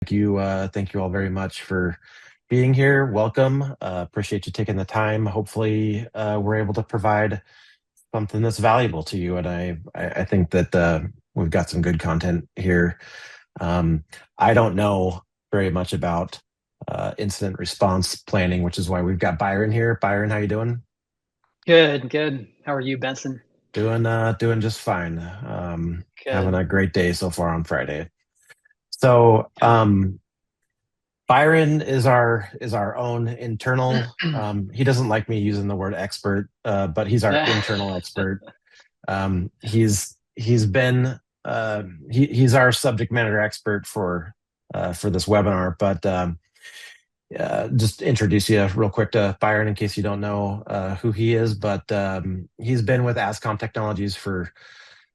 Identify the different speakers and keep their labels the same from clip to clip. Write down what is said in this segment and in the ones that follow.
Speaker 1: Thank you all very much for being here. Welcome. Appreciate you taking the time. Hopefully, we're able to provide something that's valuable to you. And I think that we've got some good content here. Um, I don't know very much about incident response planning, which is why we've got Byron here. Byron, how you doing?
Speaker 2: Good, good. How are you, Benson?
Speaker 1: Doing just fine. Having
Speaker 2: Good.
Speaker 1: a great day so far on Friday. So,
Speaker 2: Good.
Speaker 1: Byron is our own internal. He doesn't like me using the word expert, but he's our internal expert. He's been he's our subject matter expert for this webinar. But just introduce you real quick to Byron in case you don't know who he is. But he's been with AZCOMP Technologies for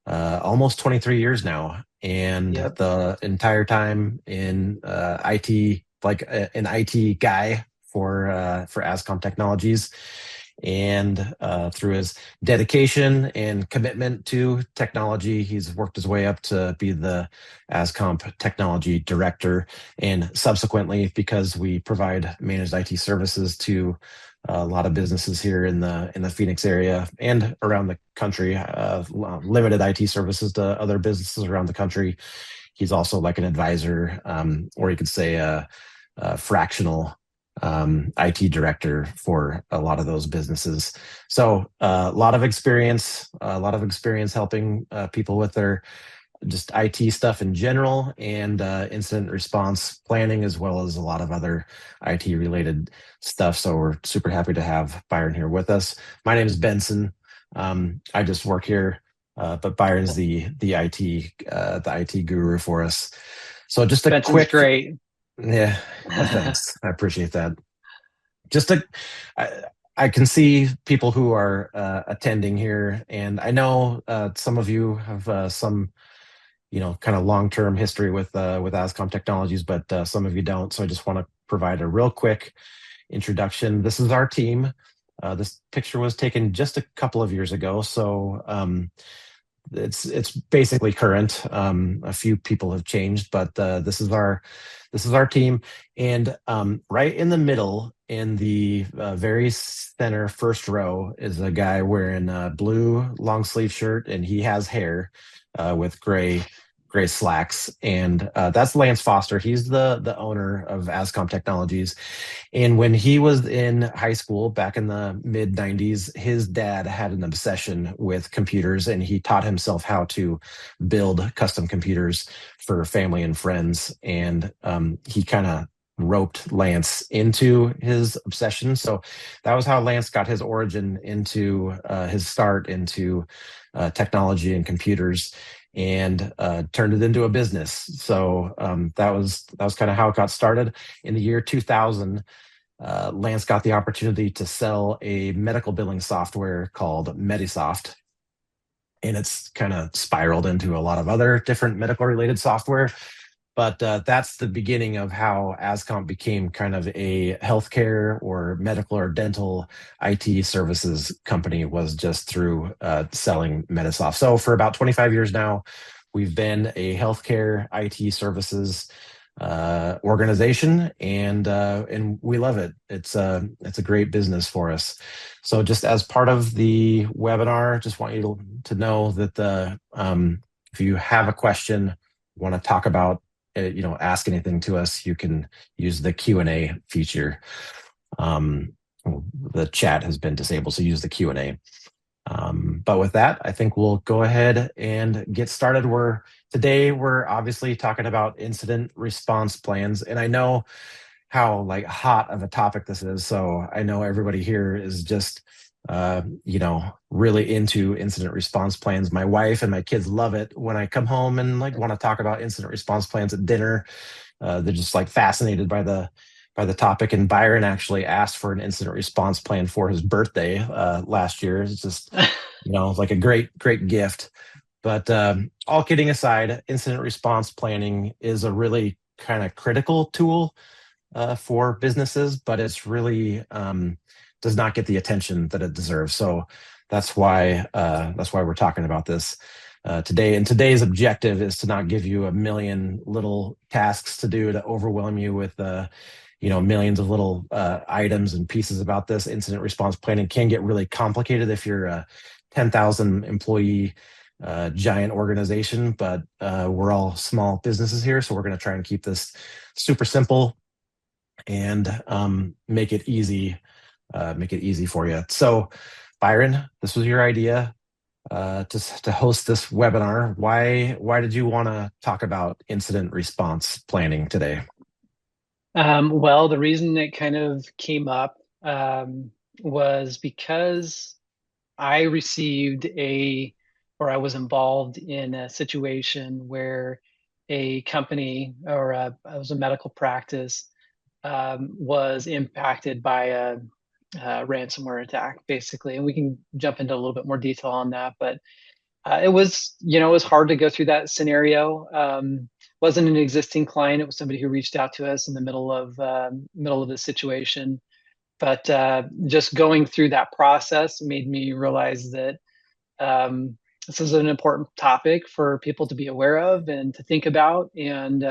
Speaker 1: almost 23 years now, and
Speaker 2: Yep.
Speaker 1: the entire time in IT, like an IT guy for AZCOMP Technologies, and through his dedication and commitment to technology, he's worked his way up to be the AZCOMP Technology Director, and subsequently, because we provide managed IT services to a lot of businesses here in the Phoenix area and around the country, limited IT services to other businesses around the country. He's also like an advisor, or you could say a fractional IT director for a lot of those businesses. So a lot of experience helping people with their just IT stuff in general, and incident response planning, as well as a lot of other IT related stuff. So we're super happy to have Byron here with us. My name is Benson. I just work here, but Byron's the IT guru for us. So just a
Speaker 2: Benson's
Speaker 1: quick,
Speaker 2: great.
Speaker 1: yeah, thanks. I appreciate that. Just a, I, I can see people who are attending here, and I know some of you have some kind of long-term history with ASCOM Technologies, but some of you don't. So I just want to provide a real quick introduction. This is our team. This picture was taken just a couple of years ago, so it's basically current. A few people have changed, but this is our team, and right in the middle, in the very center first row, is a guy wearing a blue long sleeve shirt, and he has hair with gray slacks, and that's Lance Foster. He's the owner of ASCOM Technologies, and when he was in high school back in the mid 90s, his dad had an obsession with computers, and he taught himself how to build custom computers for family and friends. And he kind of roped Lance into his obsession. So that was how Lance got his origin into his start into technology and computers, and turned it into a business. So that was kind of how it got started. In the year 2000, Lance got the opportunity to sell a medical billing software called Medisoft, and it's kind of spiraled into a lot of other different medical related software. But that's the beginning of how ASCOMP became kind of a healthcare or medical or dental IT services company, was just through selling Medisoft. So for about 25 years now, we've been a healthcare IT services organization, and we love it. It's a great business for us. So just as part of the webinar, just want you to know that if you have a question, want to talk about, ask anything to us, you can use the Q&A feature. Um, the chat has been disabled, so use the Q&A. But with that, I think we'll go ahead and get started. Today we're obviously talking about incident response plans, and I know how like hot of a topic this is. So I know everybody here is just really into incident response plans. My wife and my kids love it when I come home and like want to talk about incident response plans at dinner. They're just like fascinated by the topic. And Byron actually asked for an incident response plan for his birthday last year. It's just like a great gift. But all kidding aside, incident response planning is a really kind of critical tool for businesses, but it's really does not get the attention that it deserves. So that's why we're talking about this. today. And today's objective is to not give you a million little tasks to do to overwhelm you with millions of little items and pieces about this. Incident response planning can get really complicated if you're a 10,000 employee giant organization, but we're all small businesses here, so we're going to try and keep this super simple and make it easy for you. So, Byron, this was your idea to host this webinar. Why did you want to talk about incident response planning today?
Speaker 2: Well, the reason it kind of came up was because I received or I was involved in a situation where a company it was a medical practice was impacted by a ransomware attack, basically. And we can jump into a little bit more detail on that, but it was, it was hard to go through that scenario. Wasn't an existing client; it was somebody who reached out to us in the middle of the situation. But just going through that process made me realize that this is an important topic for people to be aware of and to think about, and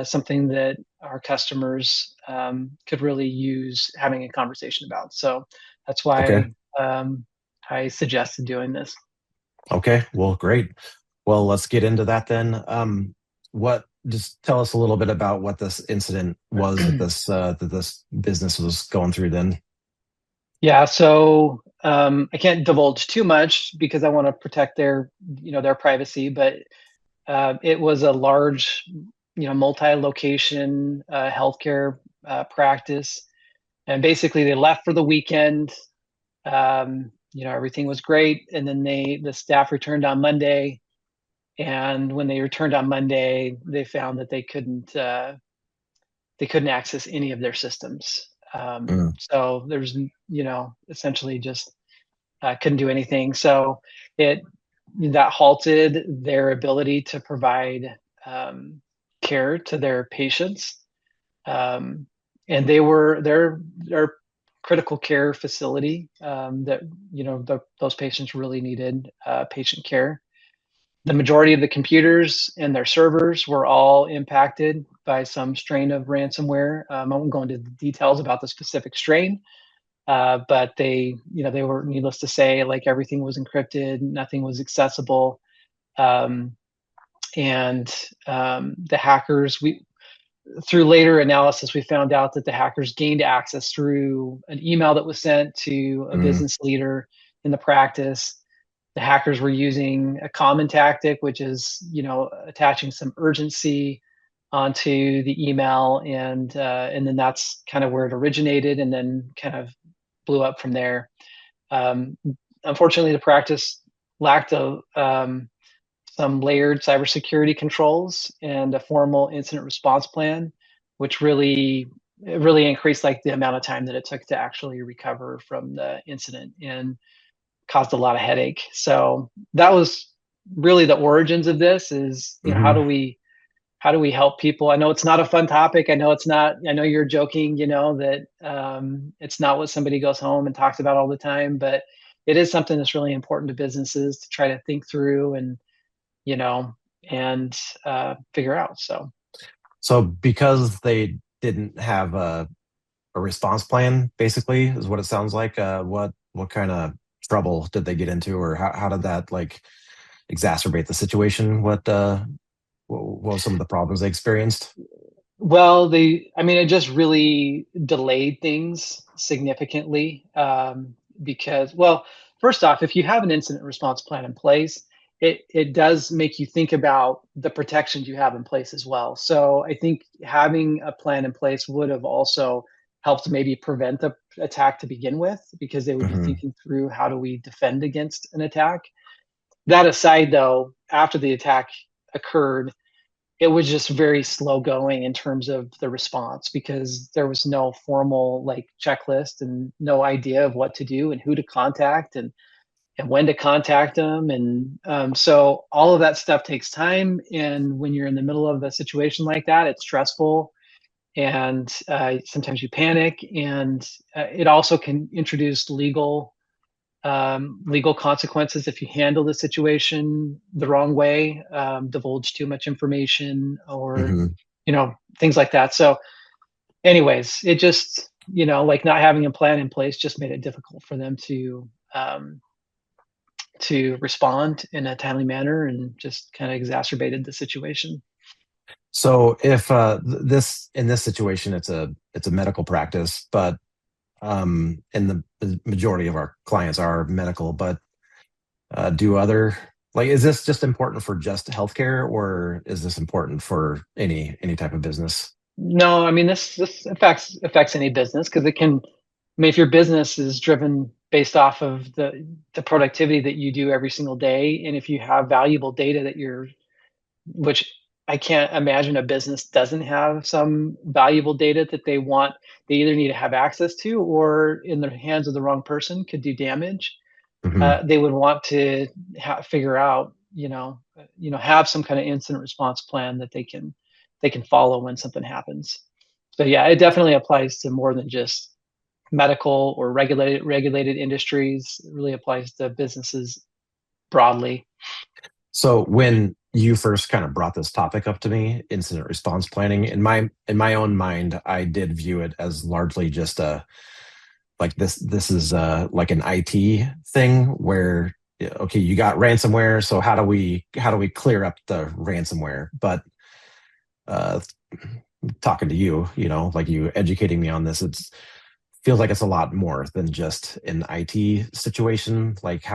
Speaker 2: something that our customers could really use having a conversation about. So that's
Speaker 1: Okay.
Speaker 2: why I suggested doing this.
Speaker 1: Okay. Well, great. Well, let's get into that then. What just tell us a little bit about what this incident was that this business was going through then.
Speaker 2: Yeah, so I can't divulge too much because I want to protect their privacy, but it was a large, multi-location healthcare practice, and basically they left for the weekend. Everything was great, and then the staff returned on Monday, and when they returned on Monday, they found that they couldn't access any of their systems.
Speaker 1: Mm,
Speaker 2: So there's, essentially just couldn't do anything. So it that halted their ability to provide care to their patients. And they're critical care facility that those patients really needed patient care. The majority of the computers and their servers were all impacted by some strain of ransomware. I won't go into the details about the specific strain, but they were, needless to say, like everything was encrypted, nothing was accessible, um, and the hackers. Through later analysis, we found out that the hackers gained access through an email that was sent to a
Speaker 1: mm,
Speaker 2: business leader in the practice. The hackers were using a common tactic, which is, attaching some urgency onto the email, and then that's kind of where it originated, and then kind of blew up from there. Um, Unfortunately, the practice lacked some layered cybersecurity controls and a formal incident response plan, which really increased like the amount of time that it took to actually recover from the incident and caused a lot of headache. So that was really the origins of this. Is
Speaker 1: hmm
Speaker 2: how do we help people? I know it's not a fun topic. I know it's not. I know you're joking. That it's not what somebody goes home and talks about all the time, but it is something that's really important to businesses to try to think through and you know and figure out. So
Speaker 1: So, because they didn't have a response plan, basically, is what it sounds like. What kind of trouble did they get into, or how did that like exacerbate the situation? What were some of the problems they experienced?
Speaker 2: well, it just really delayed things significantly, because, well, first off, if you have an incident response plan in place, it does make you think about the protections you have in place as well. So I think having a plan in place would have also helped maybe prevent the attack to begin with, because they would be
Speaker 1: Hmm.
Speaker 2: thinking through, how do we defend against an attack? That aside, though, after the attack occurred, it was just very slow going in terms of the response, because there was no formal like checklist and no idea of what to do and who to contact and when to contact them. And so all of that stuff takes time. And when you're in the middle of a situation like that, it's stressful, and sometimes you panic. And it also can introduce legal legal consequences if you handle the situation the wrong way, divulge too much information, or
Speaker 1: Hmm.
Speaker 2: things like that. So, anyways, it just like not having a plan in place just made it difficult for them to respond in a timely manner, and just kind of exacerbated the situation.
Speaker 1: So if this in this situation, it's a medical practice, but and the majority of our clients are medical, but do other like is this just important for just healthcare, or is this important for any type of business?
Speaker 2: No, I mean this affects any business, because it can. I mean, if your business is driven based off of the productivity that you do every single day, and if you have valuable data that you're, which I can't imagine a business doesn't have some valuable data that they either need to have access to, or in the hands of the wrong person could do damage.
Speaker 1: Hmm.
Speaker 2: They would want to figure out, have some kind of incident response plan that they can follow when something happens. So yeah, it definitely applies to more than just medical or regulated industries. It really applies to businesses broadly.
Speaker 1: So when you first kind of brought this topic up to me, incident response planning, in my own mind, I did view it as largely just a like this is like an IT thing where yeah, okay, you got ransomware, so how do we clear up the ransomware? But uh talking to you, like you educating me on this, it's feels like it's a lot more than just an IT situation. Like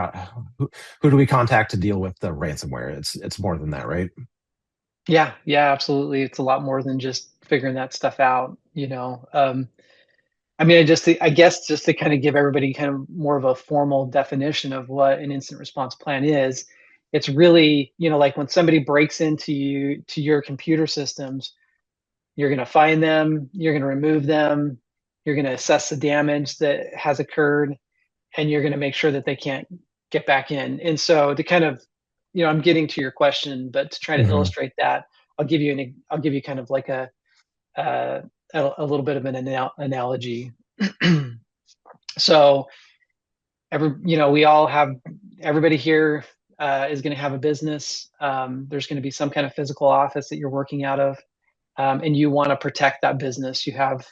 Speaker 1: who do we contact to deal with the ransomware? It's more than that, right?
Speaker 2: Yeah, yeah, absolutely. It's a lot more than just figuring that stuff out. I mean, I guess just to kind of give everybody kind of more of a formal definition of what an incident response plan is, it's really, like when somebody breaks to your computer systems, you're going to find them, you're going to remove them, you're going to assess the damage that has occurred, and you're going to make sure that they can't get back in. And so to kind of, I'm getting to your question, but to try to
Speaker 1: Hmm.
Speaker 2: illustrate that, I'll give you kind of like uh, a little bit of an analogy. So we all have, everybody here is going to have a business. There's going to be some kind of physical office that you're working out of, and you want to protect that business. You have,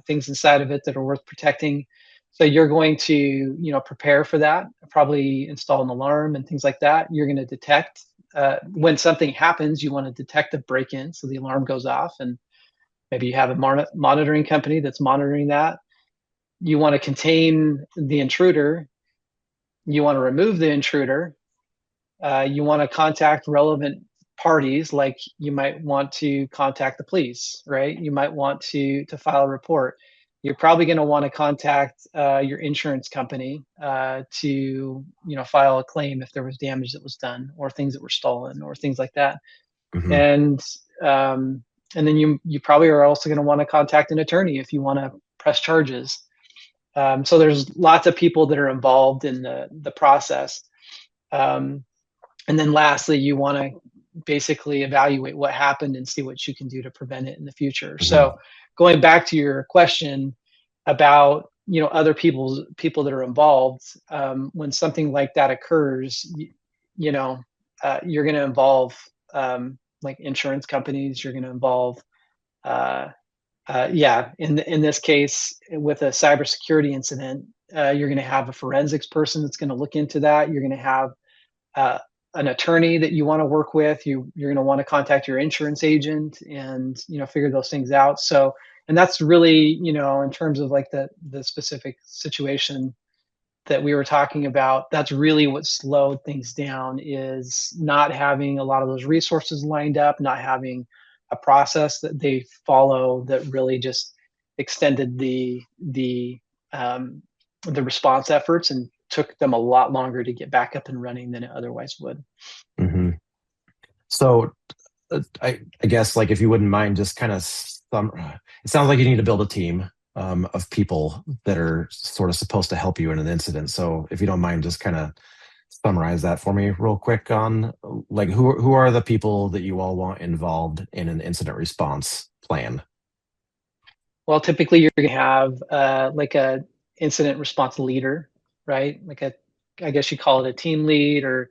Speaker 2: things inside of it that are worth protecting. So you're going to, prepare for that, probably install an alarm and things like that. You're going to detect when something happens, you want to detect a break-in. So the alarm goes off, and maybe you have a monitoring company that's monitoring that. You want to contain the intruder. You want to remove the intruder. You want to contact relevant parties, like you might want to contact the police, right? You might want to file a report. You're probably going to want to contact your insurance company to file a claim if there was damage that was done, or things that were stolen, or things like that.
Speaker 1: Hmm.
Speaker 2: And um, and then you probably are also going to want to contact an attorney if you want to press charges. So there's lots of people that are involved in the process. Um, and then lastly, you want to basically evaluate what happened and see what you can do to prevent it in the future.
Speaker 1: Hmm.
Speaker 2: So going back to your question about other people that are involved, when something like that occurs, you know you're going to involve like insurance companies. You're going to involve yeah, in this case, with a cybersecurity incident, you're going to have a forensics person that's going to look into that. You're going to have uh, an attorney that you want to work with. You're going to want to contact your insurance agent and figure those things out. So, and that's really in terms of like the specific situation that we were talking about. That's really what slowed things down, is not having a lot of those resources lined up, not having a process that they follow that really just extended um, the response efforts, and took them a lot longer to get back up and running than it otherwise would.
Speaker 1: Hmm. So I guess like if you wouldn't mind just kind of it sounds like you need to build a team of people that are sort of supposed to help you in an incident. So if you don't mind, just kind of summarize that for me real quick on like who are the people that you all want involved in an incident response plan?
Speaker 2: Well, typically you're going to have like a incident response leader. right? Like I guess you call it a team lead, or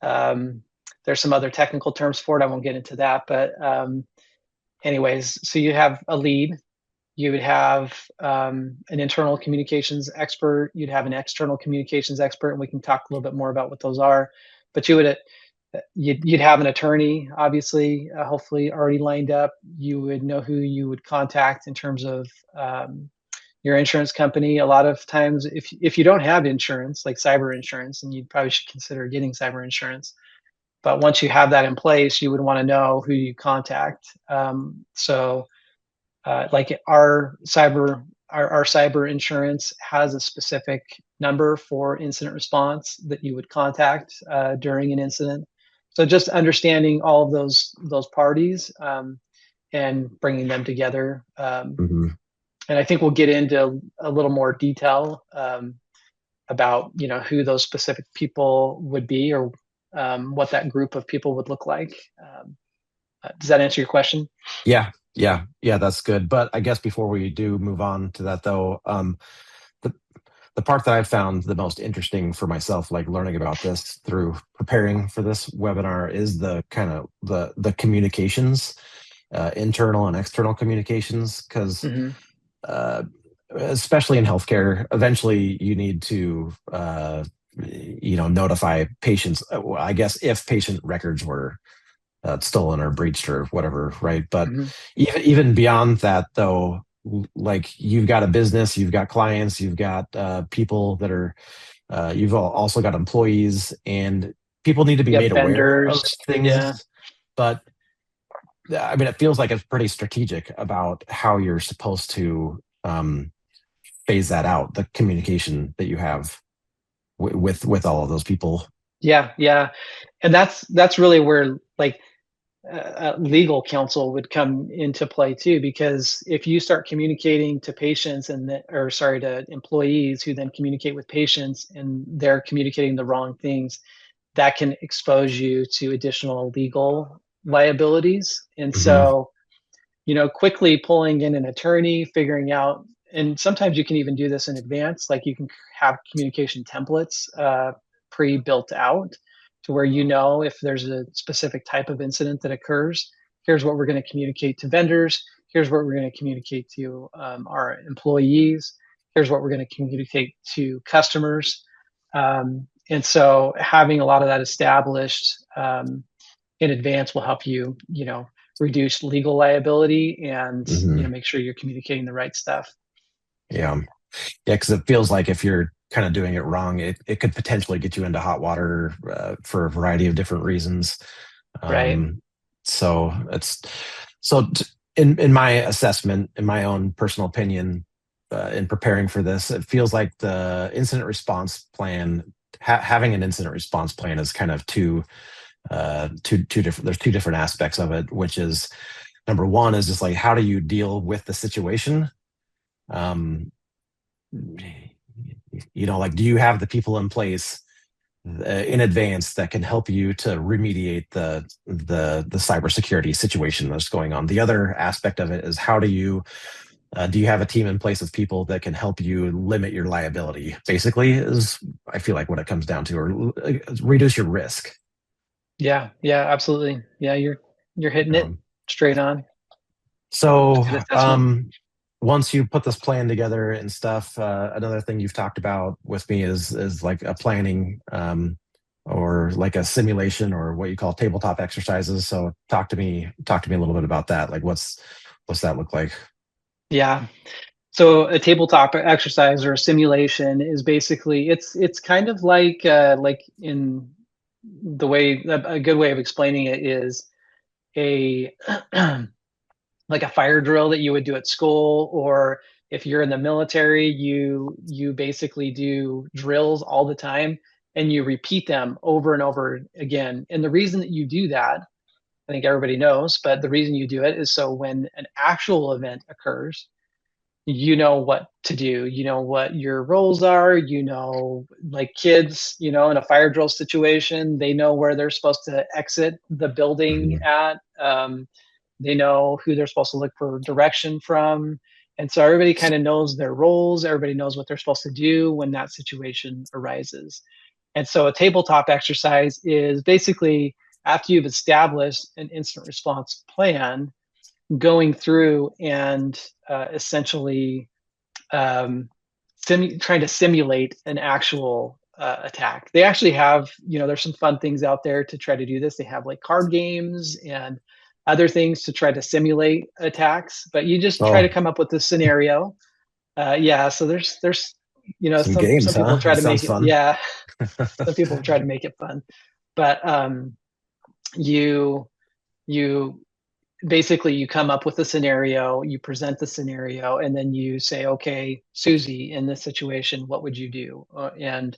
Speaker 2: um, there's some other technical terms for it. I won't get into that, but anyways, so you have a lead. You would have an internal communications expert. You'd have an external communications expert, and we can talk a little bit more about what those are. But you'd have an attorney, obviously, hopefully already lined up. You would know who you would contact in terms of your insurance company. A lot of times, if you don't have insurance, like cyber insurance, and you probably should consider getting cyber insurance. But once you have that in place, you would want to know who you contact. Like our cyber insurance has a specific number for incident response that you would contact during an incident. So just understanding all of those parties and bringing them together.
Speaker 1: Hmm.
Speaker 2: And I think we'll get into a little more detail about who those specific people would be, or what that group of people would look like. Does that answer your question?
Speaker 1: Yeah, yeah, that's good. But I guess before we do move on to that, though, the the part that I've found the most interesting for myself, like learning about this through preparing for this webinar, is the kind of the communications, internal and external communications, because
Speaker 2: Hmm.
Speaker 1: uh, especially in healthcare, eventually you need to notify patients. I guess if patient records were stolen or breached or whatever, right? But
Speaker 2: Hmm.
Speaker 1: even beyond that, though, like you've got a business, you've got clients, you've got people that are, also got employees, and people need to be
Speaker 2: You have
Speaker 1: made aware
Speaker 2: vendors.
Speaker 1: of
Speaker 2: Yeah.
Speaker 1: things. But I mean, it feels like it's pretty strategic about how you're supposed to phase that out, the communication that you have with all of those people.
Speaker 2: Yeah, yeah, and that's really where like legal counsel would come into play too, because if you start communicating to patients or sorry, to employees who then communicate with patients and they're communicating the wrong things, that can expose you to additional legal liabilities. And
Speaker 1: Hmm.
Speaker 2: so, quickly pulling in an attorney, figuring out, and sometimes you can even do this in advance, like you can have communication templates pre-built out to where if there's a specific type of incident that occurs, here's what we're going to communicate to vendors, here's what we're going to communicate to our employees, here's what we're going to communicate to customers. And so having a lot of that established in advance will help you reduce legal liability and
Speaker 1: Hmm.
Speaker 2: make sure you're communicating the right stuff.
Speaker 1: Yeah. Yeah, because it feels like if you're kind of doing it wrong, it could potentially get you into hot water for a variety of different reasons.
Speaker 2: Right.
Speaker 1: Um, so it's so t- in my assessment, in my own personal opinion, in preparing for this, it feels like the incident response plan, having an incident response plan, is kind of two different. There's two different aspects of it, which is number one is just like how do you deal with the situation. Um, like do you have the people in place in advance that can help you to remediate the cybersecurity situation that's going on. The other aspect of it is how do you have a team in place of people that can help you limit your liability? Basically, is I feel like what it comes down to, or reduce your risk.
Speaker 2: Yeah, yeah, absolutely. Yeah, you're hitting it
Speaker 1: Um,
Speaker 2: straight on. That's
Speaker 1: so
Speaker 2: a good assessment.
Speaker 1: once you put this plan together and stuff, another thing you've talked about with me is like a planning, or like a simulation, or what you call tabletop exercises. So talk to me a little bit about that. Like what's that look like?
Speaker 2: Yeah. So a tabletop exercise or a simulation is basically it's kind of like in the way a good way of explaining it is a like a fire drill that you would do at school, or if you're in the military, you basically do drills all the time and you repeat them over and over again. And the reason that you do that, I think everybody knows, but the reason you do it is so when an actual event occurs, you know what to do, you know what your roles are, like kids, in a fire drill situation, they know where they're supposed to exit the building
Speaker 1: Mhm.
Speaker 2: at. They know who they're supposed to look for direction from. And so everybody kind of knows their roles, everybody knows what they're supposed to do when that situation arises. And so a tabletop exercise is basically after you've established an incident response plan, going through and essentially um, trying to simulate an actual attack. They actually have, there's some fun things out there to try to do this. They have like card games and other things to try to simulate attacks, but you just try to
Speaker 1: Oh,
Speaker 2: come up with the scenario. Yeah, so there's
Speaker 1: some games,
Speaker 2: some people
Speaker 1: huh?
Speaker 2: try
Speaker 1: That
Speaker 2: to make
Speaker 1: sounds
Speaker 2: it,
Speaker 1: fun.
Speaker 2: yeah, some people try to make it fun, but you you basically you come up with a scenario, you present the scenario, and then you say, okay, Susie, in this situation, what would you do? And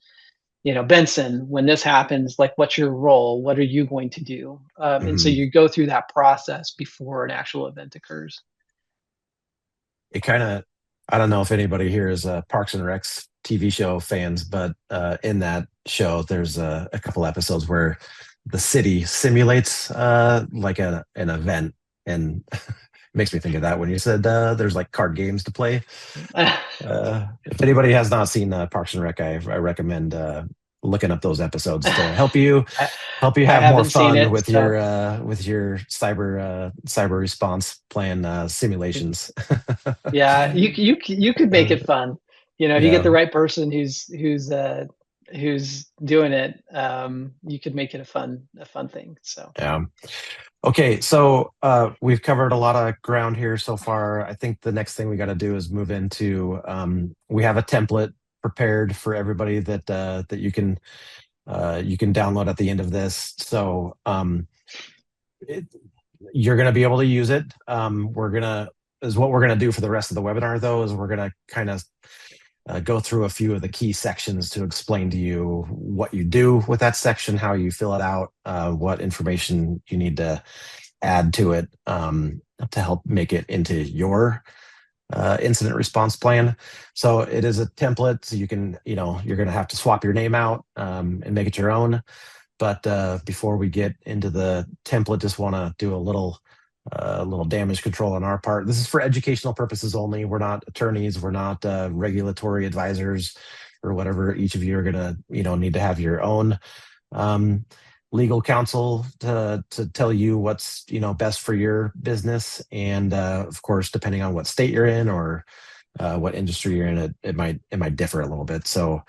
Speaker 2: Benson, when this happens, like, what's your role? What are you going to do? And so
Speaker 1: Mhm.
Speaker 2: you go through that process before an actual event occurs.
Speaker 1: It kind of, I don't know if anybody here is Parks and Recs TV show fans, but in that show, there's a couple episodes where the city simulates like an event, and it makes me think of that when you said there's like card games to play. If anybody has not seen Parks and Rec, I recommend looking up those episodes to
Speaker 2: I,
Speaker 1: help you
Speaker 2: I
Speaker 1: have more
Speaker 2: haven't seen
Speaker 1: fun
Speaker 2: it, so
Speaker 1: with your cyber response plan simulations.
Speaker 2: yeah, you could make it fun. If you get
Speaker 1: Yeah,
Speaker 2: the right person who's doing it, you could make it a fun thing. So
Speaker 1: yeah. Okay, so we've covered a lot of ground here so far. I think the next thing we got to do is move into we have a template prepared for everybody that you can download at the end of this. So it, you're going to be able to use it. We're gonna is what we're gonna do for the rest of the webinar though is we're gonna kind of go through a few of the key sections to explain to you what you do with that section, how you fill it out, what information you need to add to it to help make it into your incident response plan. So it is a template. So you can, you're going to have to swap your name out and make it your own. But before we get into the template, just want to do a little damage control on our part. This is for educational purposes only. We're not attorneys. We're not regulatory advisors or whatever. Each of you are gonna, need to have your own um, legal counsel to tell you what's best for your business. And of course, depending on what state you're in or what industry you're in, it might differ a little bit. So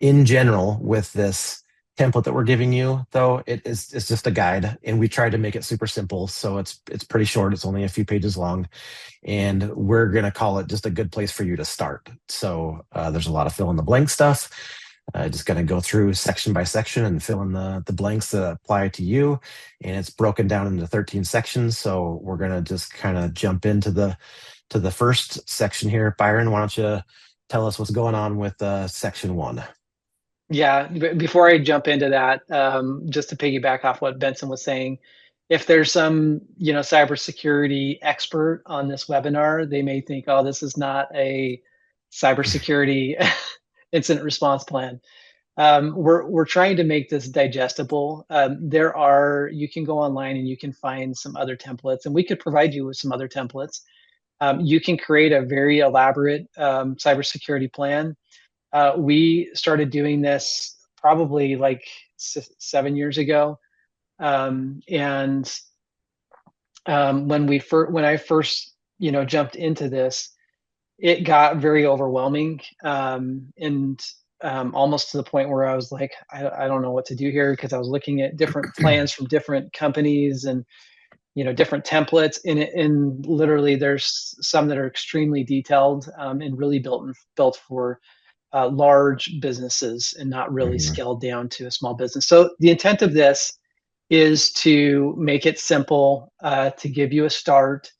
Speaker 1: in general, with this template that we're giving you, though, it's just a guide, and we tried to make it super simple. So it's pretty short. It's only a few pages long, and we're gonna call it just a good place for you to start. So there's a lot of fill in the blank stuff. Just gonna go through section by section and fill in the blanks that apply to you, and it's broken down into 13 sections. So we're gonna just kind of jump into the first section here. Byron, why don't you tell us what's going on with section 1?
Speaker 2: yeah, before I jump into that, just to piggyback off what Benson was saying, if there's some cybersecurity expert on this webinar, they may think, oh, this is not a cybersecurity incident response plan. We're trying to make this digestible. You can go online and you can find some other templates, and we could provide you with some other templates. You can create a very elaborate cybersecurity plan. We started doing this probably like 7 years ago, and when I first jumped into this, it got very overwhelming, and almost to the point where I was like, I don't know what to do here, because I was looking at different plans from different companies and different templates. And literally, there's some that are extremely detailed and really built for large businesses and not really
Speaker 1: Mhm.
Speaker 2: scaled down to a small business. So the intent of this is to make it simple, to give you a start.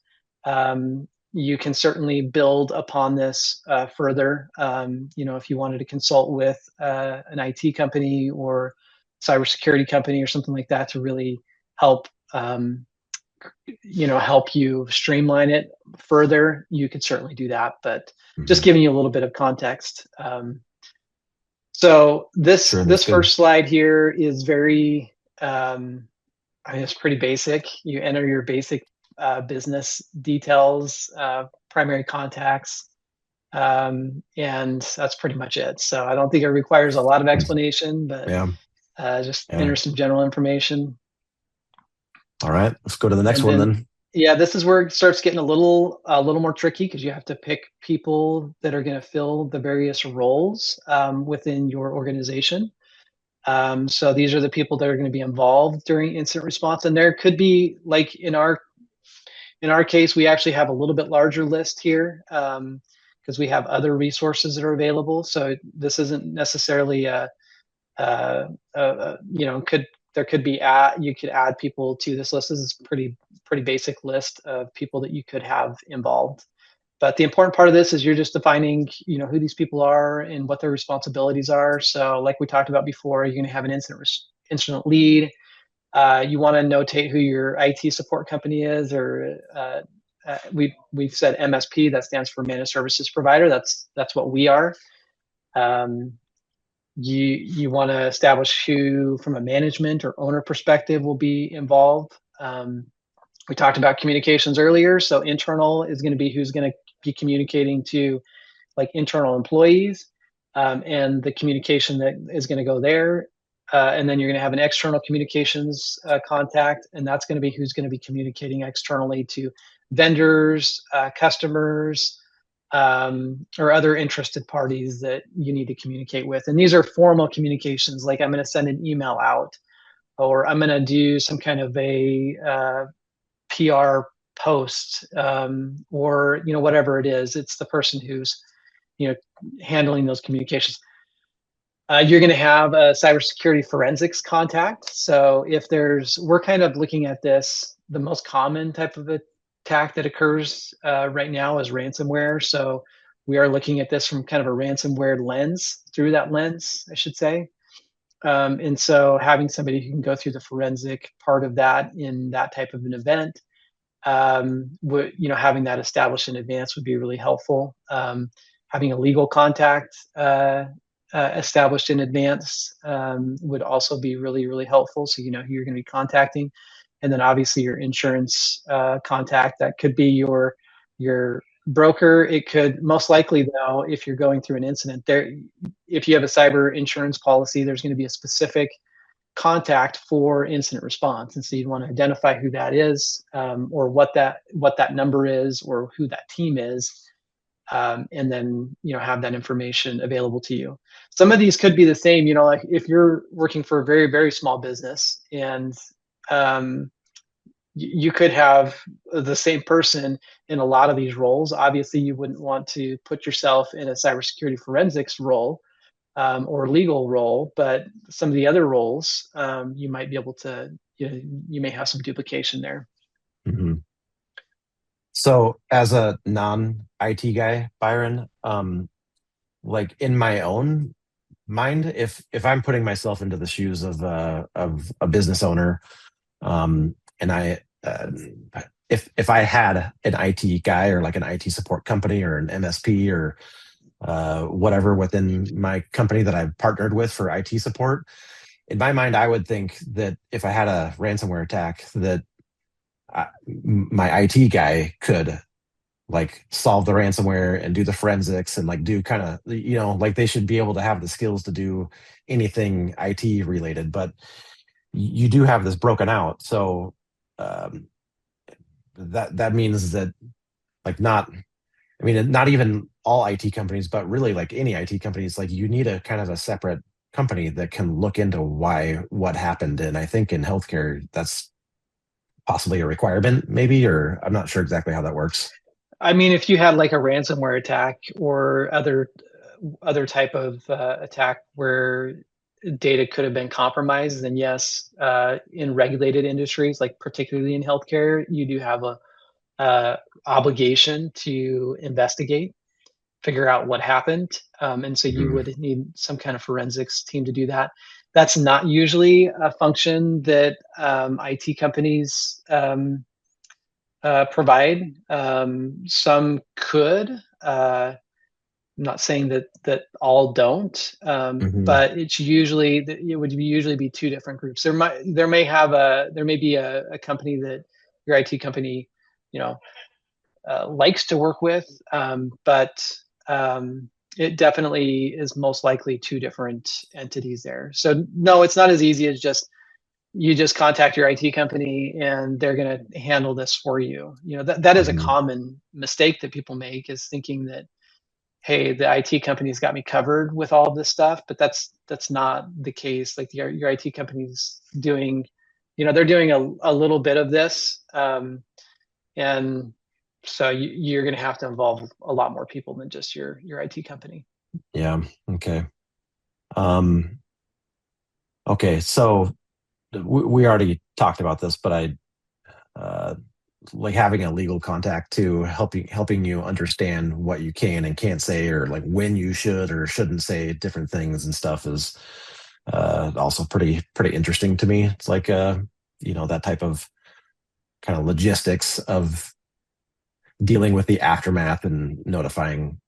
Speaker 2: You can certainly build upon this further. If you wanted to consult with an IT company or cybersecurity company or something like that to really help, help you streamline it further, you could certainly do that. But just
Speaker 1: Mhm.
Speaker 2: giving you a little bit of context. So this
Speaker 1: Sure, that's
Speaker 2: this
Speaker 1: good.
Speaker 2: first slide here is very, I mean, it's pretty basic. You enter your basic business details, primary contacts, and that's pretty much it. So I don't think it requires a lot of explanation, but
Speaker 1: Yeah.
Speaker 2: just
Speaker 1: Yeah.
Speaker 2: enter some general information.
Speaker 1: All right. Let's go to the next
Speaker 2: And
Speaker 1: one
Speaker 2: then,
Speaker 1: then.
Speaker 2: yeah, this is where it starts getting a little more tricky because you have to pick people that are going to fill the various roles within your organization. So these are the people that are going to be involved during incident response, and there could be, like in our case, we actually have a little bit larger list here because we have other resources that are available. So this isn't necessarily could there could be you could add people to this list. This is pretty basic list of people that you could have involved. But the important part of this is you're just defining, who these people are and what their responsibilities are. So, like we talked about before, you're going to have an incident lead. You want to notate who your IT support company is, or we've said MSP. That stands for managed services provider. That's what we are. Um, you want to establish who, from a management or owner perspective, will be involved. We talked about communications earlier, so internal is going to be who's going to be communicating to, like, internal employees, and the communication that is going to go there. And then you're going to have an external communications contact, and that's going to be who's going to be communicating externally to vendors, customers, or other interested parties that you need to communicate with. And these are formal communications, like I'm going to send an email out, or I'm going to do some kind of a PR post, or whatever it is. It's the person who's handling those communications. You're going to have a cybersecurity forensics contact. So we're kind of looking at this, the most common type of attack that occurs right now is ransomware. So we are looking at this from kind of a ransomware lens, through that lens, I should say. And so having somebody who can go through the forensic part of that in that type of an event, having that established in advance would be really helpful. Having a legal contact established in advance would also be really, really helpful. So you know who you're going to be contacting, and then obviously your insurance contact. That could be your broker. It could, most likely though, if you're going through an incident, if you have a cyber insurance policy, there's going to be a specific contact for incident response, and so you'd want to identify who that is, or what that number is, or who that team is. And then have that information available to you. Some of these could be the same, like if you're working for a very, very small business, and you could have the same person in a lot of these roles. Obviously, you wouldn't want to put yourself in a cybersecurity forensics role, or legal role, but some of the other roles, you might be able to, you may have some duplication there.
Speaker 1: Mm-hmm. So as a non-IT guy, Byron, like in my own mind, if I'm putting myself into the shoes of a business owner, and if I had an IT guy, or like an IT support company, or an MSP, or whatever within my company that I've partnered with for IT support, in my mind, I would think that if I had a ransomware attack, that my IT guy could like solve the ransomware and do the forensics, and like do kind of, like they should be able to have the skills to do anything IT related. But you do have this broken out, so um, that means that, like, not, I mean, not even all IT companies, but really like any IT companies, like you need a kind of a separate company that can look into what happened. And I think in healthcare, that's possibly a requirement, maybe, or I'm not sure exactly how that works.
Speaker 2: I mean, if you had like a ransomware attack or other type of attack where data could have been compromised, then yes, in regulated industries, like particularly in healthcare, you do have a obligation to investigate, figure out what happened, and so you
Speaker 1: Mhm.
Speaker 2: would need some kind of forensics team to do that. That's not usually a function that IT companies provide. Some could. I'm not saying that all don't,
Speaker 1: Mhm.
Speaker 2: but it would usually be two different groups. There may be a company that your IT company, you know, likes to work with, but it definitely is most likely two different entities there. So no, it's not as easy as just you just contact your IT company and they're going to handle this for you. That is a
Speaker 1: Hmm.
Speaker 2: common mistake that people make, is thinking that, hey, the IT company's got me covered with all of this stuff, but that's not the case. Like your IT company's doing, they're doing a little bit of this, and so you're going to have to involve a lot more people than just your IT company.
Speaker 1: Yeah. Okay. Um, okay. So we already talked about this, but uh, like having a legal contact to helping you understand what you can and can't say, or like when you should or shouldn't say different things and stuff, is also pretty interesting to me. It's like that type of kind of logistics of dealing with the aftermath and notifying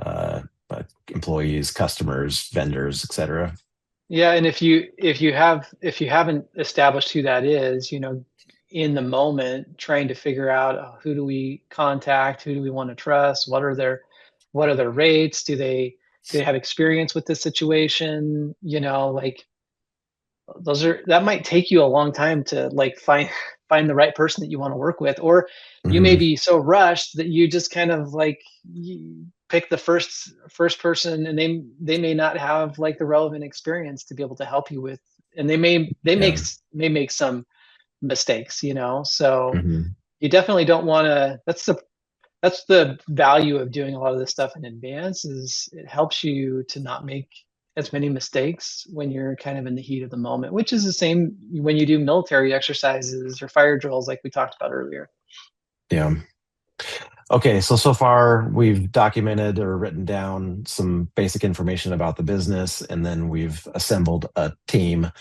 Speaker 1: uh, employees, customers, vendors, etc.
Speaker 2: Yeah, and if you haven't established who that is, in the moment, trying to figure out, who do we contact, who do we want to trust, what are their rates, do they have experience with this situation, like that might take you a long time to like find the right person that you want to work with, or you may
Speaker 1: Hmm.
Speaker 2: be so rushed that you just kind of like you pick the first person, and they may not have like the relevant experience to be able to help you with, and
Speaker 1: Yeah.
Speaker 2: may make some mistakes, so
Speaker 1: Hmm.
Speaker 2: you definitely don't want to. That's the value of doing a lot of this stuff in advance, is it helps you to not make as many mistakes when you're kind of in the heat of the moment, which is the same when you do military exercises or fire drills like we talked about earlier.
Speaker 1: Yeah. Okay, so far we've documented or written down some basic information about the business, and then we've assembled a team.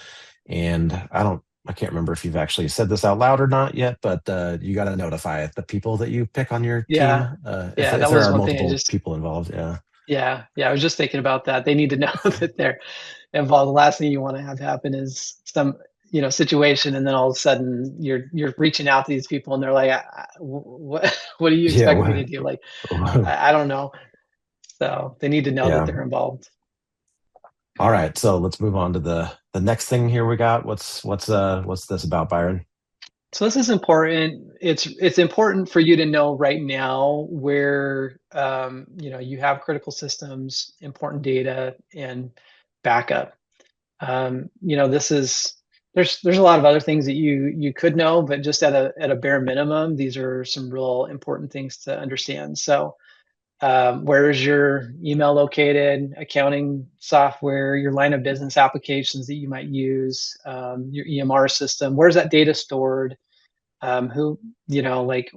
Speaker 1: And I can't remember if you've actually said this out loud or not yet, but you got to notify the people that you pick on your team,
Speaker 2: Yeah.
Speaker 1: if
Speaker 2: Yeah,
Speaker 1: if
Speaker 2: that
Speaker 1: there
Speaker 2: was
Speaker 1: are
Speaker 2: one thing.
Speaker 1: multiple people involved. Yeah.
Speaker 2: Yeah, I was just thinking about that. They need to know that they're involved. The last thing you want to have happen is some, situation, and then all of a sudden you're reaching out to these people, and they're like, "What what do you
Speaker 1: Yeah.
Speaker 2: expect me to do?" Like, I don't know. So they need to know that
Speaker 1: Yeah.
Speaker 2: they're involved.
Speaker 1: All right. So let's move on to the next thing here we got. What's this about, Byron?
Speaker 2: So this is important. It's important for you to know right now where, you have critical systems, important data, and backup. This is there's a lot of other things that you could know, but just at a bare minimum, these are some real important things to understand. So, where is your email located, accounting software, your line of business applications that you might use, your EMR system, where's that data stored? Who, like,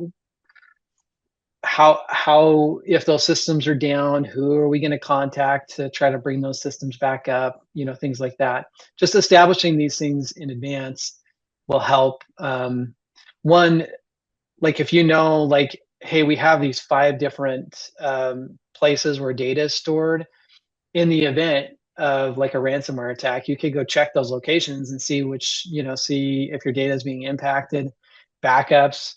Speaker 2: how if those systems are down, who are we going to contact to try to bring those systems back up, things like that. Just establishing these things in advance will help. One, like, if like, hey, we have these 5 different places where data is stored, in the event of like a ransomware attack, you could go check those locations and see see if your data is being impacted. Backups.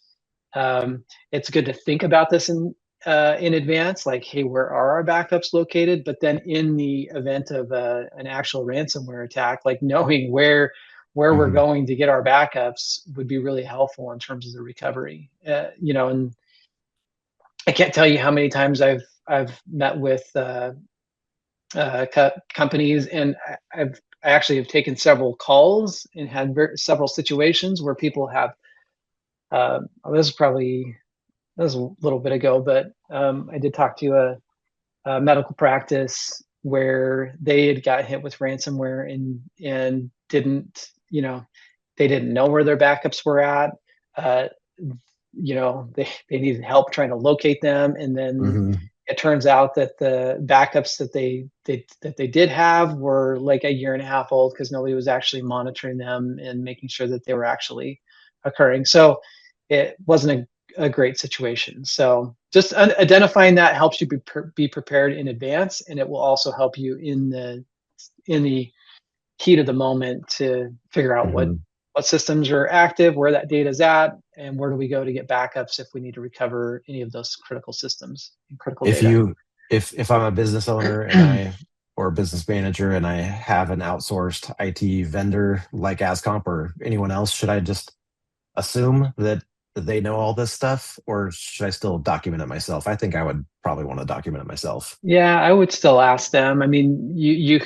Speaker 2: It's good to think about this in advance, like, hey, where are our backups located? But then in the event of an actual ransomware attack, like, knowing where we're
Speaker 1: Hmm.
Speaker 2: going to get our backups would be really helpful in terms of the recovery. And I can't tell you how many times I've met with companies, and I actually have taken several calls and had several situations where people have. This is probably That was a little bit ago, but I did talk to a medical practice where they had got hit with ransomware, and didn't they didn't know where their backups were at. Uh, they needed help trying to locate them, and then
Speaker 1: Hmm.
Speaker 2: it turns out that the backups that they did have were like a year and a half old, because nobody was actually monitoring them and making sure that they were actually occurring. So it wasn't a great situation. So just identifying that helps you be prepared in advance, and it will also help you in the heat of the moment to figure out what
Speaker 1: Hmm.
Speaker 2: what systems are active, where that data is at, and where do we go to get backups if we need to recover any of those critical systems and critical
Speaker 1: If
Speaker 2: data.
Speaker 1: you if I'm a business owner and I or a business manager and I have an outsourced IT vendor like AZCOMP or anyone else, should I just assume that they know all this stuff, or should I still document it myself? I think I would probably want to document it myself.
Speaker 2: Yeah, I would still ask them. I mean, you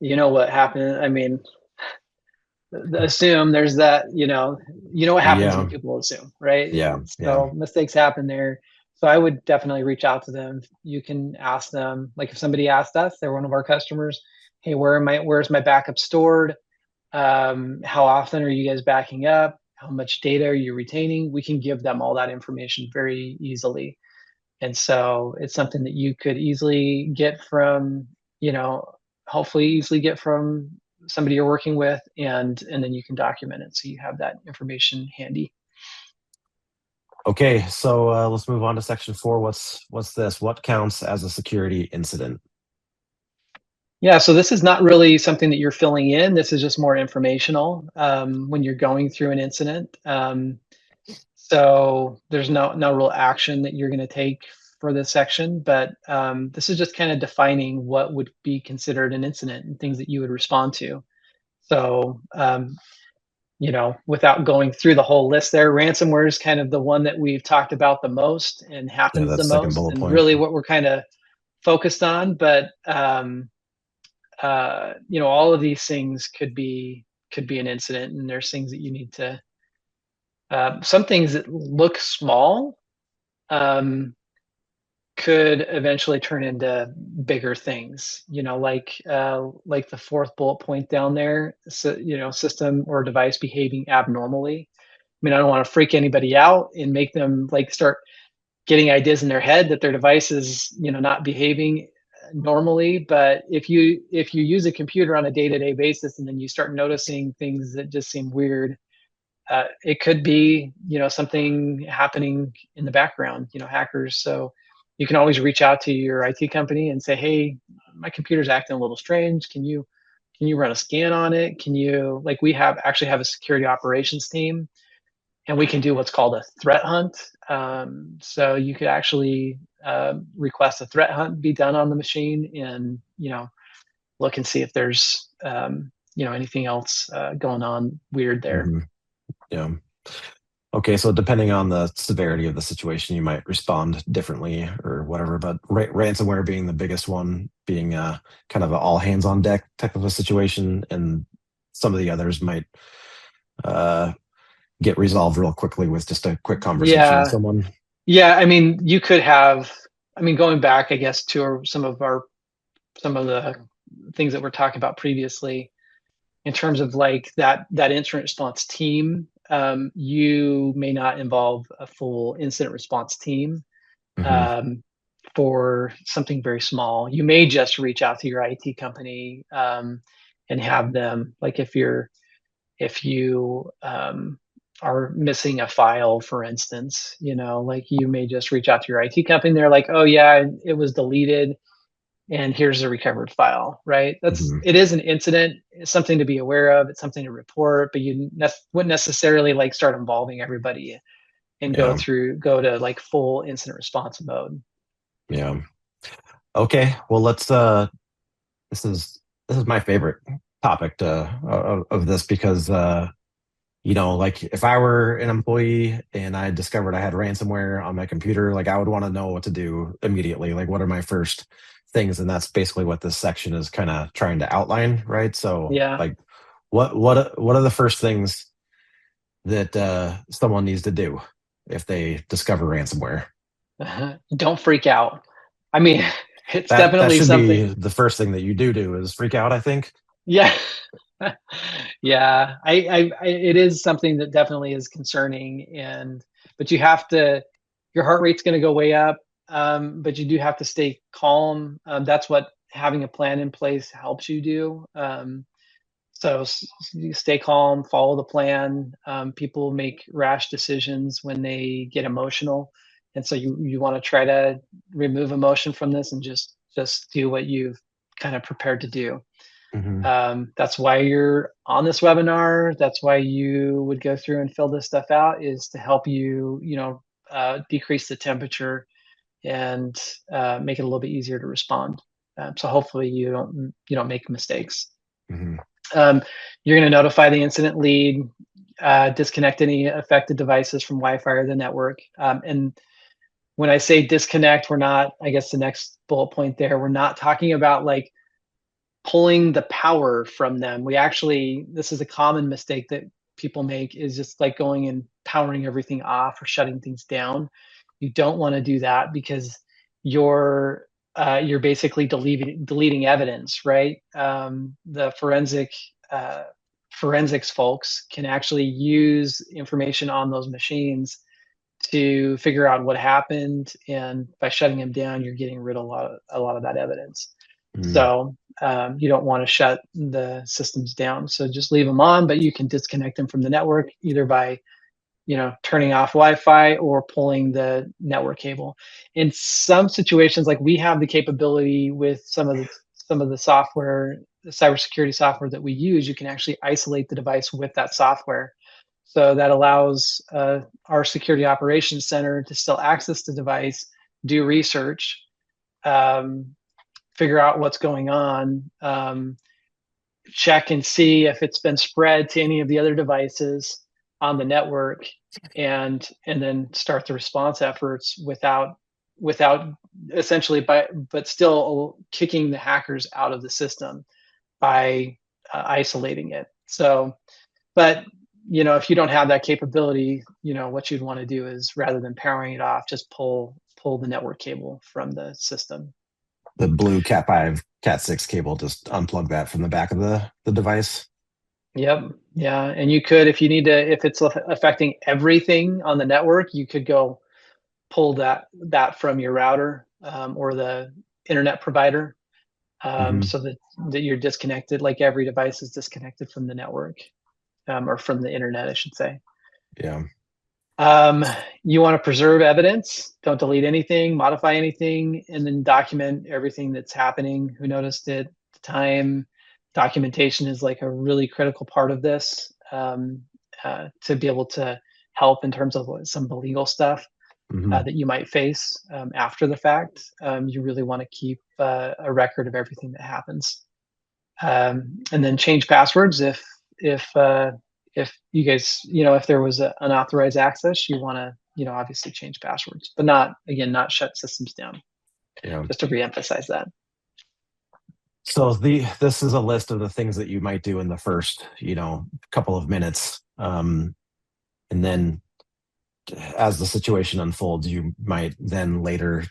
Speaker 2: know what happened. I mean, assume there's that, you know what happens when
Speaker 1: Yeah,
Speaker 2: people assume, right?
Speaker 1: yeah, yeah,
Speaker 2: So mistakes happen there. So I would definitely reach out to them. You can ask them, like if somebody asked us, they're one of our customers, hey, where's my backup stored? How often are you guys backing up? How much data are you retaining? We can give them all that information very easily. And so it's something that you could easily get from, you know, hopefully easily get from somebody you're working with, and then you can document it so you have that information handy.
Speaker 1: Okay, so let's move on to section 4. What's this? What counts as a security incident?
Speaker 2: Yeah, so this is not really something that you're filling in. This is just more informational when you're going through an incident. So there's no real action that you're going to take for this section, but this is just kind of defining what would be considered an incident and things that you would respond to. So without going through the whole list there, ransomware is kind of the one that we've talked about the most and
Speaker 1: Yeah,
Speaker 2: happens the
Speaker 1: that's second
Speaker 2: most,
Speaker 1: bullet
Speaker 2: and
Speaker 1: point.
Speaker 2: really what we're kind of focused on. But all of these things could be an incident, and there's things that you need to. Some things that look small um, could eventually turn into bigger things. Like the fourth bullet point down there. So, system or device behaving abnormally. I mean, I don't want to freak anybody out and make them like start getting ideas in their head that their device is, not behaving normally. But if you use a computer on a day-to-day basis and then you start noticing things that just seem weird, it could be, something happening in the background, hackers. So you can always reach out to your IT company and say, hey, my computer's acting a little strange. Can you run a scan on it? Can you, like, we actually have a security operations team, and we can do what's called a threat hunt. So you could actually request a threat hunt be done on the machine, and look and see if there's anything else going on weird there.
Speaker 1: Hmm. Yeah. Okay, so depending on the severity of the situation, you might respond differently or whatever. But ransomware being the biggest one, being kind of an all hands on deck type of a situation, and some of the others might uh, get resolved real quickly with just a quick conversation with
Speaker 2: Yeah,
Speaker 1: someone.
Speaker 2: yeah. I mean, you could have. I mean, going back, I guess, to some of the things that we're talking about previously, in terms of like that incident response team, you may not involve a full incident response team
Speaker 1: Hmm.
Speaker 2: um, for something very small. You may just reach out to your IT company and have them, like, if you are missing a file, for instance, like you may just reach out to your IT company. They're like, oh yeah, it was deleted, and here's the recovered file, right?
Speaker 1: Hmm.
Speaker 2: It is an incident. It's something to be aware of. It's something to report, but you wouldn't necessarily like start involving everybody and
Speaker 1: Yeah,
Speaker 2: go to like full incident response mode.
Speaker 1: yeah. Okay, well this is this is my favorite topic of this because like if I were an employee and I discovered I had ransomware on my computer, like I would want to know what to do immediately. Like what are my first things? And that's basically what this section is kind of trying to outline, right? So
Speaker 2: Yeah.
Speaker 1: like what are the first things that someone needs to do if they discover ransomware?
Speaker 2: Don't freak out. I mean, it's
Speaker 1: That
Speaker 2: definitely
Speaker 1: should be
Speaker 2: something.
Speaker 1: the first thing that you do is freak out, I think.
Speaker 2: Yeah. Yeah. It is something that definitely is concerning, but you have to, your heart rate's going to go way up. But you do have to stay calm. That's what having a plan in place helps you do. So you stay calm, follow the plan. People make rash decisions when they get emotional, and so you want to try to remove emotion from this and just do what you've kind of prepared to do.
Speaker 1: Hmm.
Speaker 2: That's why you're on this webinar. That's why you would go through and fill this stuff out, is to help you, decrease the temperature and make it a little bit easier to respond. So hopefully you don't make mistakes.
Speaker 1: Hmm.
Speaker 2: Um, you're going to notify the incident lead, disconnect any affected devices from Wi-Fi or the network. And when I say disconnect, we're not, I guess the next bullet point there, we're not talking about like pulling the power from them. This is a common mistake that people make, is just like going and powering everything off or shutting things down. You don't want to do that, because you're you're basically deleting evidence, right? The forensics folks can actually use information on those machines to figure out what happened, and by shutting them down, you're getting rid of a lot of that evidence.
Speaker 1: Hmm.
Speaker 2: So you don't want to shut the systems down. So just leave them on, but you can disconnect them from the network either by turning off Wi-Fi or pulling the network cable. In some situations, like we have the capability with some of the software, the cybersecurity software that we use, you can actually isolate the device with that software. So that allows our security operations center to still access the device, do research, um, figure out what's going on, check and see if it's been spread to any of the other devices on the network, and then start the response efforts without essentially but still kicking the hackers out of the system by isolating it. So, but if you don't have that capability, what you'd want to do is, rather than powering it off, just pull the network cable from the system.
Speaker 1: The blue Cat5, Cat6 cable, just unplug that from the back of the device.
Speaker 2: Yep. Yeah. And you could, if it's affecting everything on the network, you could go pull that from your router, or the internet provider,
Speaker 1: Hmm.
Speaker 2: so that you're disconnected, like every device is disconnected from the network, or from the internet, I should say.
Speaker 1: Yeah.
Speaker 2: Um, you want to preserve evidence. Don't delete anything, modify anything, and then document everything that's happening. Who noticed it? The time. Documentation is like a really critical part of this, to be able to help in terms of some of the legal stuff
Speaker 1: Hmm.
Speaker 2: that you might face after the fact. You really want to keep a record of everything that happens, and then change passwords if uh, if you guys, if there was unauthorized access, you want to, obviously change passwords, but not shut systems down.
Speaker 1: Yeah.
Speaker 2: Just to reemphasize that.
Speaker 1: So this is a list of the things that you might do in the first, couple of minutes. And then as the situation unfolds, you might then later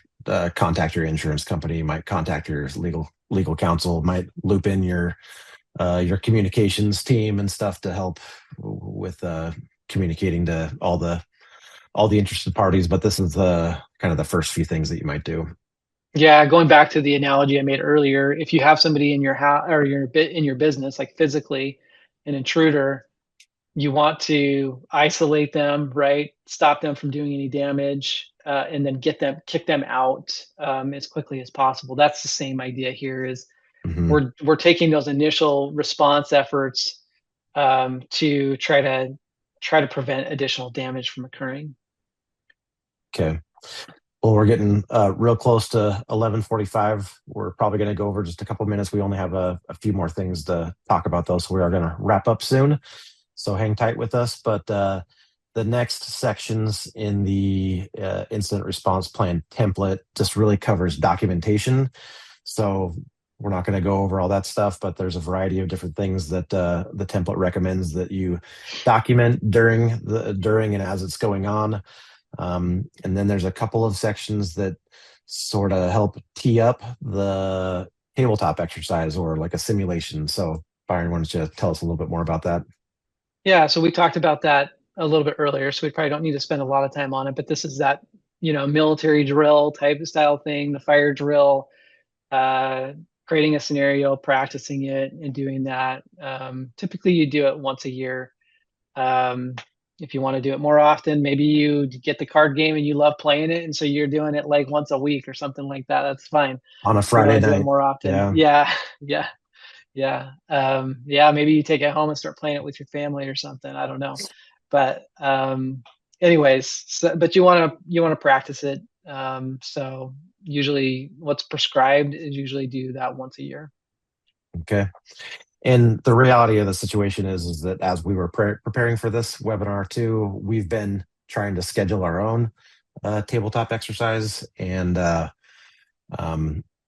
Speaker 1: contact your insurance company, you might contact your legal counsel, might loop in your communications team and stuff to help with communicating to all the interested parties. But this is the kind of the first few things that you might do.
Speaker 2: Yeah, going back to the analogy I made earlier, if you have somebody in your house or your bit in your business, like physically an intruder, you want to isolate them, right? Stop them from doing any damage, and then kick them out as quickly as possible. That's the same idea here. Is
Speaker 1: Hmm.
Speaker 2: we're taking those initial response efforts, to try to prevent additional damage from occurring.
Speaker 1: Okay. Well, we're getting real close to 11:45. We're probably going to go over just a couple minutes. We only have a few more things to talk about, though, so we are going to wrap up soon. So hang tight with us. But the next sections in the incident response plan template just really covers documentation. So we're not going to go over all that stuff, but there's a variety of different things that the template recommends that you document during and as it's going on. And then there's a couple of sections that sort of help tee up the tabletop exercise or like a simulation. So Byron, why don't you tell us a little bit more about that?
Speaker 2: Yeah, so we talked about that a little bit earlier, so we probably don't need to spend a lot of time on it. But this is that, military drill type of style thing, the fire drill, uh, creating a scenario, practicing it, and doing that. Typically, you do it once a year. Um, if you want to do it more often, maybe you get the card game and you love playing it, and so you're doing it like once a week or something like that. That's fine.
Speaker 1: On a
Speaker 2: If you
Speaker 1: Friday
Speaker 2: want to do it
Speaker 1: night.
Speaker 2: more often,
Speaker 1: Yeah.
Speaker 2: yeah, yeah. Yeah, maybe you take it home and start playing it with your family or something. I don't know. But anyways, but you want to practice it. So usually what's prescribed is usually do that once a year.
Speaker 1: Okay. And the reality of the situation is that as we were preparing for this webinar too, we've been trying to schedule our own tabletop exercise, and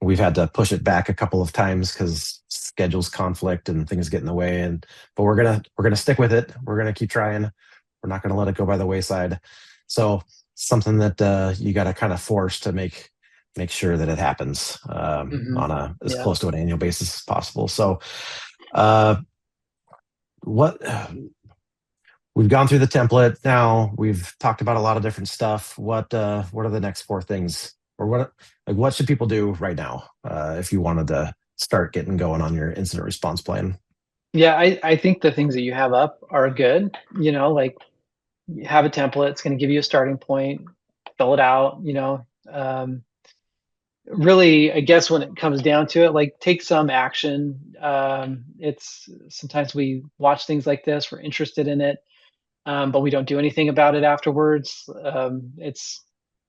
Speaker 1: we've had to push it back a couple of times because schedules conflict and things get in the way. And but we're gonna stick with it. We're gonna keep trying. We're not gonna let it go by the wayside. So something that you got to kind of force to make sure that it happens
Speaker 2: Hmm.
Speaker 1: on a as
Speaker 2: Yeah.
Speaker 1: close to an annual basis as possible. So uh, what we've gone through the template now. We've talked about a lot of different stuff. What are the next four things, or what should people do right now if you wanted to start getting going on your incident response plan?
Speaker 2: Yeah, I think the things that you have up are good. Like you have a template, it's going to give you a starting point, fill it out, really, I guess when it comes down to it, like take some action. It's sometimes we watch things like this, we're interested in it, but we don't do anything about it afterwards. It's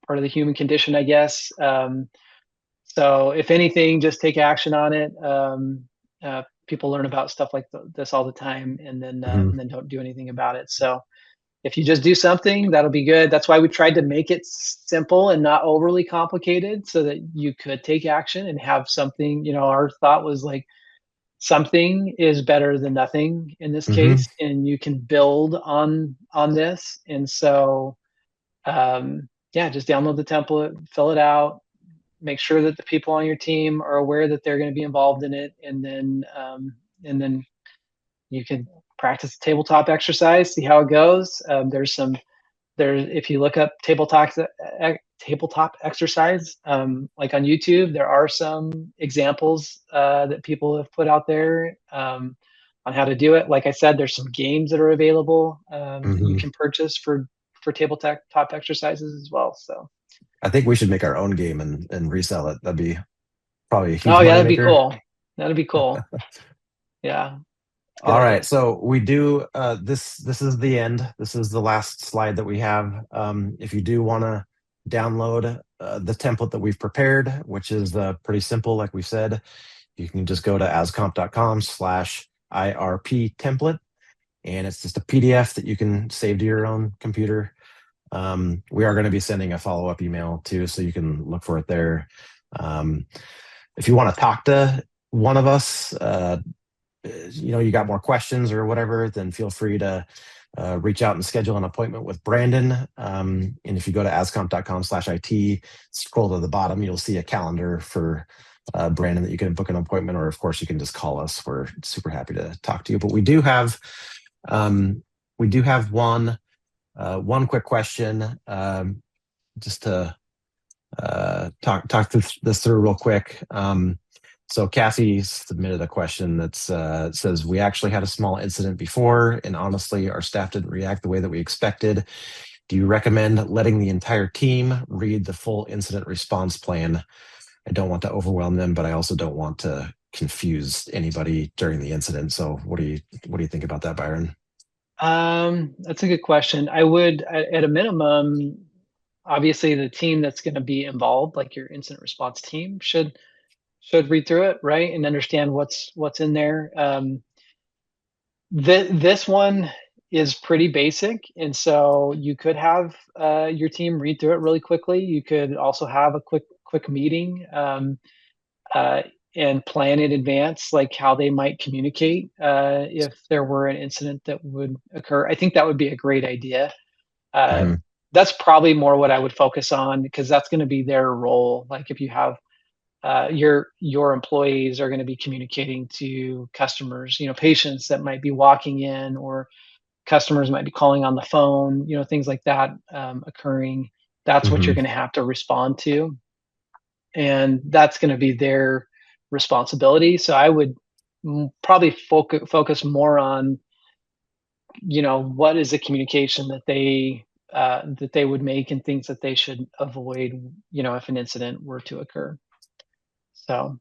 Speaker 2: part of the human condition, I guess. So if anything, just take action on it. People learn about stuff like this all the time,
Speaker 1: Hmm.
Speaker 2: and then don't do anything about it. So if you just do something, that'll be good. That's why we tried to make it simple and not overly complicated, so that you could take action and have something. Our thought was like something is better than nothing in this
Speaker 1: Hmm.
Speaker 2: case, and you can build on this. And so, yeah, just download the template, fill it out, make sure that the people on your team are aware that they're going to be involved in it, and then you can practice the tabletop exercise, see how it goes. If you look up tabletop exercise, like on YouTube, there are some examples that people have put out there on how to do it. Like I said, there's some games that are available that you
Speaker 1: Hmm.
Speaker 2: can purchase for tabletop exercises as well. So,
Speaker 1: I think we should make our own game and resell it. That'd be probably a huge
Speaker 2: oh yeah, that'd be
Speaker 1: moneymaker.
Speaker 2: cool. That'd be cool. Yeah, it's a good
Speaker 1: All right,
Speaker 2: idea.
Speaker 1: so we do this is the end. This is the last slide that we have. If you do want to download the template that we've prepared, which is pretty simple, like we said, you can just go to ascomp.com/IRP template, and it's just a PDF that you can save to your own computer. We are going to be sending a follow-up email too, so you can look for it there. Um, if you want to talk to one of us, you got more questions or whatever, then feel free to reach out and schedule an appointment with Brandon. And if you go to ascomp.com/IT, scroll to the bottom, you'll see a calendar for Brandon that you can book an appointment, or of course you can just call us. We're super happy to talk to you. But um, we do have one quick question, just to talk this through real quick. So Cassie submitted a question that says, we actually had a small incident before, and honestly, our staff didn't react the way that we expected. Do you recommend letting the entire team read the full incident response plan? I don't want to overwhelm them, but I also don't want to confuse anybody during the incident. So what do you think about that, Byron?
Speaker 2: That's a good question. I would, at a minimum, obviously the team that's going to be involved, like your incident response team, should read through it, right, and understand what's in there. This one is pretty basic, and so you could have your team read through it really quickly. You could also have a quick meeting, uh, and plan in advance, like how they might communicate if there were an incident that would occur. I think that would be a great idea. Uh,
Speaker 1: Hmm.
Speaker 2: that's probably more what I would focus on, because that's going to be their role. Like if you have your employees are going to be communicating to customers, patients that might be walking in, or customers might be calling on the phone, things like that occurring. That's what you're
Speaker 1: Hmm.
Speaker 2: going to have to respond to, and that's going to be their responsibility. So I would probably focus more on, what is the communication that they would make, and things that they should avoid, if an incident were to occur. So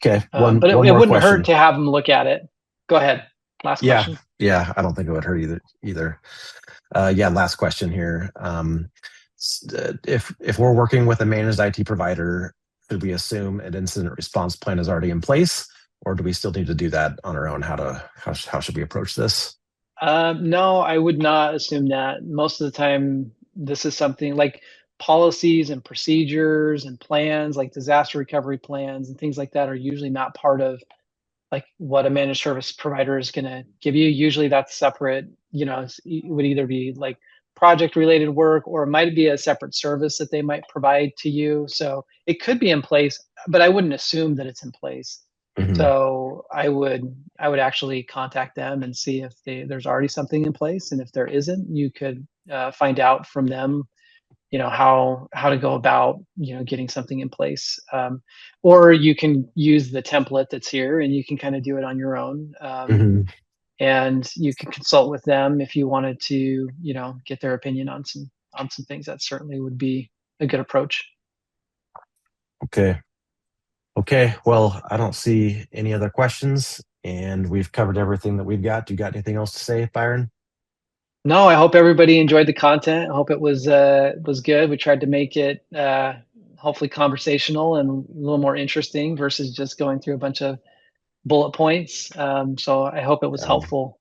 Speaker 1: Okay,
Speaker 2: But
Speaker 1: one
Speaker 2: it
Speaker 1: more
Speaker 2: wouldn't hurt
Speaker 1: question.
Speaker 2: to have them look at it. Go ahead. Last
Speaker 1: Yeah,
Speaker 2: question.
Speaker 1: yeah, I don't think it would hurt either. Yeah, last question here. If we're working with a managed IT provider, should we assume an incident response plan is already in place, or do we still need to do that on our own? How should we approach this?
Speaker 2: No, I would not assume that. Most of the time, this is something like policies and procedures and plans, like disaster recovery plans and things like that, are usually not part of like what a managed service provider is going to give you. Usually that's separate, it would either be like project related work or it might be a separate service that they might provide to you. So it could be in place, but I wouldn't assume that it's in place.
Speaker 1: Hmm.
Speaker 2: So I would actually contact them and see if there's already something in place. And if there isn't, you could find out from them how to go about getting something in place, or you can use the template that's here and you can kind of do it on your own,
Speaker 1: Hmm.
Speaker 2: and you can consult with them if you wanted to get their opinion on some things. That certainly would be a good approach.
Speaker 1: Okay. Okay. Well, I don't see any other questions, and we've covered everything that we've got. Do you got anything else to say, Byron?
Speaker 2: No, I hope everybody enjoyed the content. I hope it was good. We tried to make it hopefully conversational and a little more interesting versus just going through a bunch of bullet points. So I hope it was
Speaker 1: Um,
Speaker 2: helpful.